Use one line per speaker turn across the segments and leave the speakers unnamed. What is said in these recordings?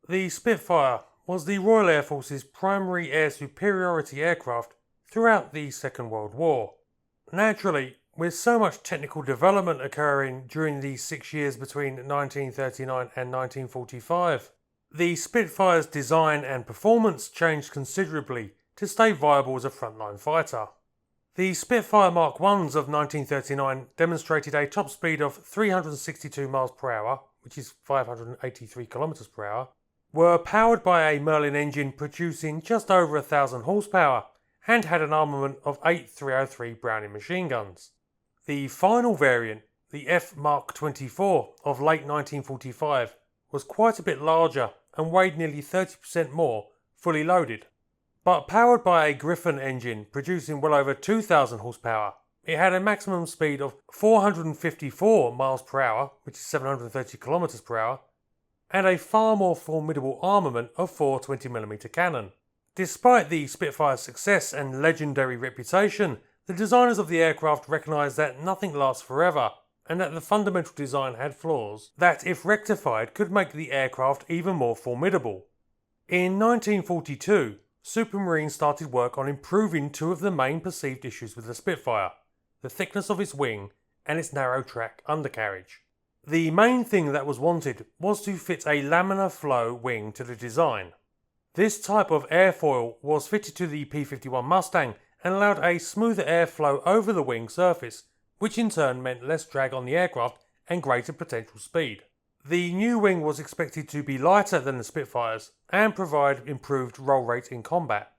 The Spitfire was the Royal Air Force's primary air superiority aircraft throughout the Second World War. Naturally, with so much technical development occurring during the 6 years between 1939 and 1945, the Spitfire's design and performance changed considerably to stay viable as a frontline fighter. The Spitfire Mark 1s of 1939 demonstrated a top speed of 362 miles per hour, which is 583 kilometers per hour, were powered by a Merlin engine producing just over 1,000 horsepower and had an armament of 8 303 Browning machine guns. The final variant, the F Mark 24 of late 1945, was quite a bit larger and weighed nearly 30% more fully loaded. But powered by a Griffon engine producing well over 2,000 horsepower, it had a maximum speed of 454 miles per hour, which is 730 kilometers per hour, and a far more formidable armament of 4 20mm cannon. Despite the Spitfire's success and legendary reputation, the designers of the aircraft recognised that nothing lasts forever, and that the fundamental design had flaws that, if rectified, could make the aircraft even more formidable. In 1942, Supermarine started work on improving two of the main perceived issues with the Spitfire: the thickness of its wing and its narrow track undercarriage. The main thing that was wanted was to fit a laminar flow wing to the design. This type of airfoil was fitted to the P-51 Mustang and allowed a smoother airflow over the wing surface, which in turn meant less drag on the aircraft and greater potential speed. The new wing was expected to be lighter than the Spitfires and provide improved roll rate in combat.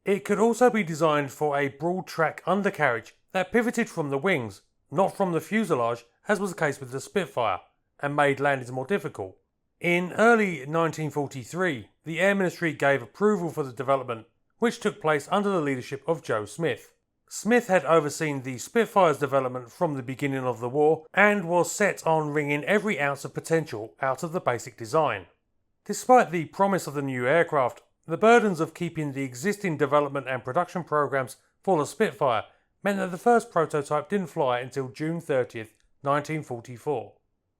It could also be designed for a broad track undercarriage that pivoted from the wings, not from the fuselage as was the case with the Spitfire, and made landings more difficult. In early 1943, the Air Ministry gave approval for the development, which took place under the leadership of Joe Smith. Smith had overseen the Spitfire's development from the beginning of the war and was set on wringing every ounce of potential out of the basic design. Despite the promise of the new aircraft, the burdens of keeping the existing development and production programs for the Spitfire meant that the first prototype didn't fly until June 30th, 1944.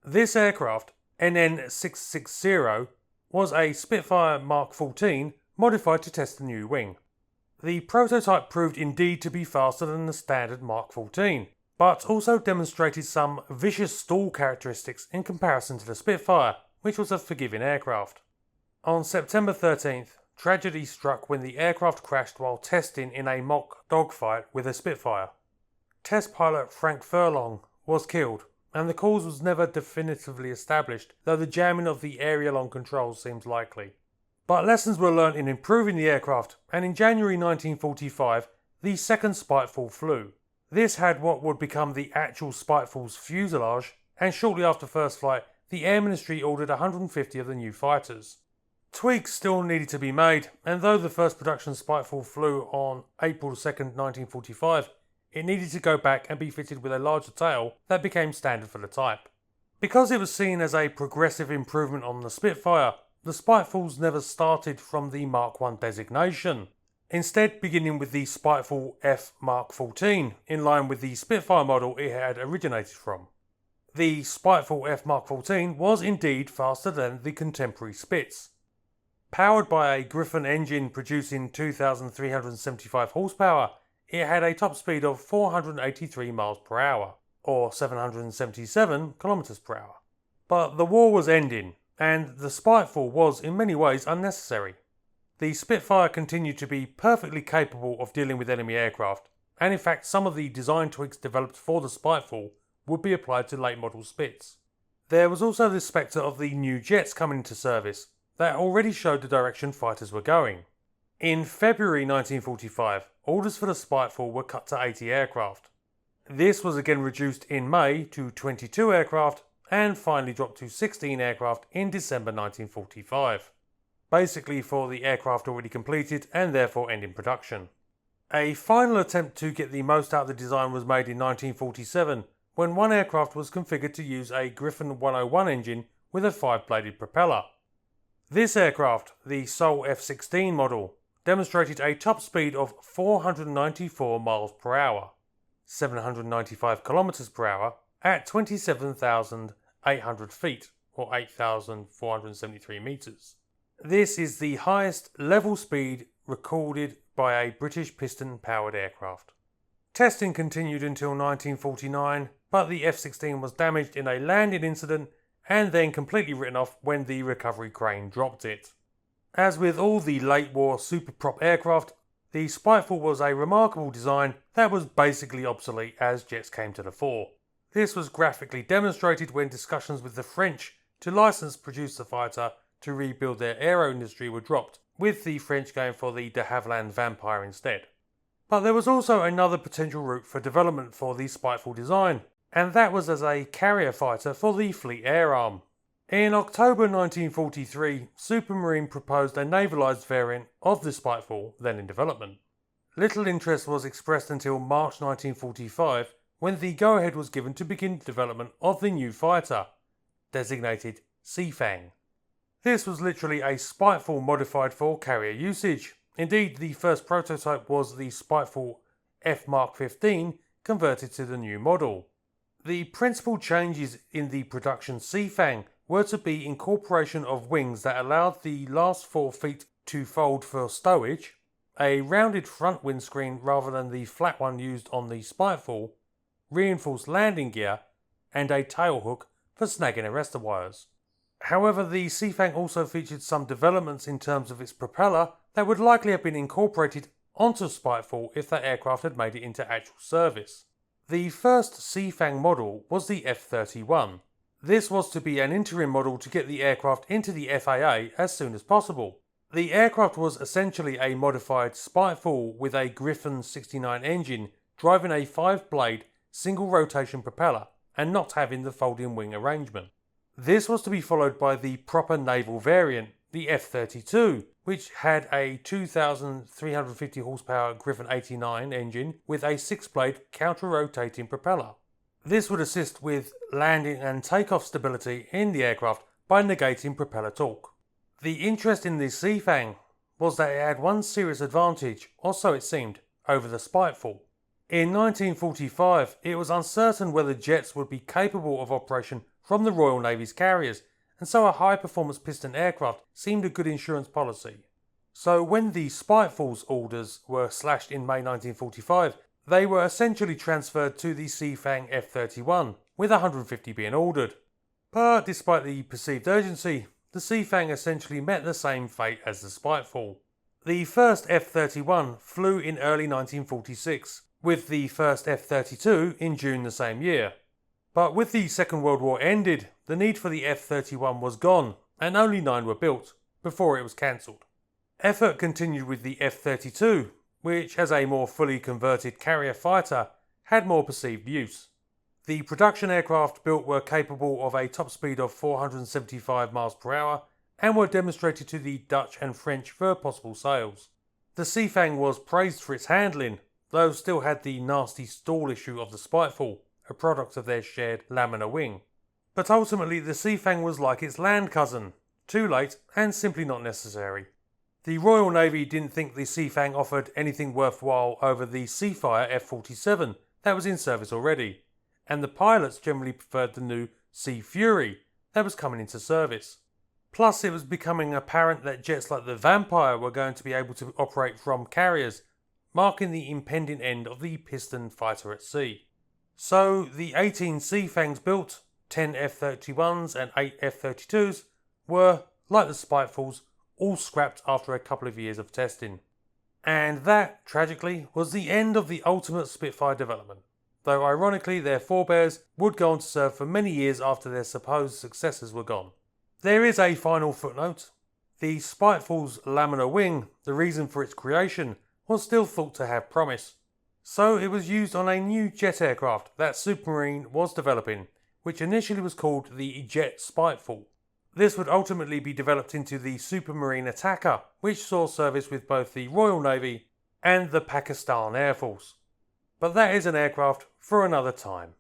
This aircraft, NN660, was a Spitfire Mark 14 modified to test the new wing. The prototype proved indeed to be faster than the standard Mark 14, but also demonstrated some vicious stall characteristics in comparison to the Spitfire, which was a forgiving aircraft. On September 13th, tragedy struck when the aircraft crashed while testing in a mock dogfight with a Spitfire. Test pilot Frank Furlong was killed, and the cause was never definitively established, though the jamming of the area-long controls seems likely. But lessons were learnt in improving the aircraft, and in January 1945, the second Spiteful flew. This had what would become the actual Spiteful's fuselage, and shortly after first flight, the Air Ministry ordered 150 of the new fighters. Tweaks still needed to be made, and though the first production Spiteful flew on April 2, 1945, it needed to go back and be fitted with a larger tail that became standard for the type. Because it was seen as a progressive improvement on the Spitfire, the Spitefuls never started from the Mark 1 designation, instead beginning with the Spiteful F Mark 14, in line with the Spitfire model it had originated from. The Spiteful F Mark 14 was indeed faster than the contemporary Spits. Powered by a Griffon engine producing 2,375 horsepower, it had a top speed of 483 miles per hour, or 777 kilometers per hour. But the war was ending, and the Spiteful was in many ways unnecessary. The Spitfire continued to be perfectly capable of dealing with enemy aircraft, and in fact some of the design tweaks developed for the Spiteful would be applied to late model Spits. There was also the spectre of the new jets coming into service that already showed the direction fighters were going. In February 1945, orders for the Spiteful were cut to 80 aircraft. This was again reduced in May to 22 aircraft and finally dropped to 16 aircraft in December 1945, basically for the aircraft already completed and therefore ending production. A final attempt to get the most out of the design was made in 1947 when one aircraft was configured to use a Griffon 101 engine with a 5-bladed propeller. This aircraft, the sole F-16 model, demonstrated a top speed of 494 miles per hour, 795 kilometers per hour, at 27,800 feet, or 8,473 meters. This is the highest level speed recorded by a British piston-powered aircraft. Testing continued until 1949, but the F-16 was damaged in a landing incident and then completely written off when the recovery crane dropped it. As with all the late war superprop aircraft, the Spiteful was a remarkable design that was basically obsolete as jets came to the fore. This was graphically demonstrated when discussions with the French to license produce the fighter to rebuild their aero industry were dropped, with the French going for the de Havilland Vampire instead. But there was also another potential route for development for the Spiteful design, and that was as a carrier fighter for the Fleet Air Arm. In October 1943, Supermarine proposed a navalised variant of the Spiteful, then in development. Little interest was expressed until March 1945, when the go-ahead was given to begin development of the new fighter, designated Seafang. This was literally a Spiteful modified for carrier usage. Indeed, the first prototype was the Spiteful F Mark 15 converted to the new model. The principal changes in the production Seafang were to be incorporation of wings that allowed the last 4 feet to fold for stowage, a rounded front windscreen rather than the flat one used on the Spiteful, reinforced landing gear, and a tailhook for snagging arrestor wires. However, the Seafang also featured some developments in terms of its propeller that would likely have been incorporated onto Spiteful if that aircraft had made it into actual service. The first Seafang model was the F-31. This was to be an interim model to get the aircraft into the FAA as soon as possible. The aircraft was essentially a modified Spiteful with a Griffon 69 engine driving a 5-blade single rotation propeller and not having the folding wing arrangement. This was to be followed by the proper naval variant, the F-32, which had a 2,350 horsepower Griffon 89 engine with a 6-blade counter-rotating propeller. This would assist with landing and takeoff stability in the aircraft by negating propeller torque. The interest in the Seafang was that it had one serious advantage, or so it seemed, over the Spiteful. In 1945, it was uncertain whether jets would be capable of operation from the Royal Navy's carriers, and so a high-performance piston aircraft seemed a good insurance policy. So when the Spiteful's orders were slashed in May 1945, they were essentially transferred to the Seafang F-31, with 150 being ordered. But despite the perceived urgency, the Seafang essentially met the same fate as the Spiteful. The first F-31 flew in early 1946, with the first F-32 in June the same year. But with the Second World War ended, the need for the F-31 was gone, and only 9 were built, before it was cancelled. Effort continued with the F-32, which as a more fully converted carrier fighter, had more perceived use. The production aircraft built were capable of a top speed of 475 miles per hour, and were demonstrated to the Dutch and French for possible sales. The Seafang was praised for its handling, though still had the nasty stall issue of the Spiteful, a product of their shared laminar wing. But ultimately the Seafang was like its land cousin, too late and simply not necessary. The Royal Navy didn't think the Seafang offered anything worthwhile over the Seafire F-47 that was in service already, and the pilots generally preferred the new Sea Fury that was coming into service. Plus it was becoming apparent that jets like the Vampire were going to be able to operate from carriers, marking the impending end of the piston fighter at sea. So the 18 Seafangs built, 10 F-31s and 8 F-32s, were, like the Spitefuls, all scrapped after a couple of years of testing. And that, tragically, was the end of the ultimate Spitfire development, though ironically their forebears would go on to serve for many years after their supposed successors were gone. There is a final footnote. The Spiteful's laminar wing, the reason for its creation, was still thought to have promise. So it was used on a new jet aircraft that Supermarine was developing, which initially was called the Jet Spiteful. This would ultimately be developed into the Supermarine Attacker, which saw service with both the Royal Navy and the Pakistan Air Force. But that is an aircraft for another time.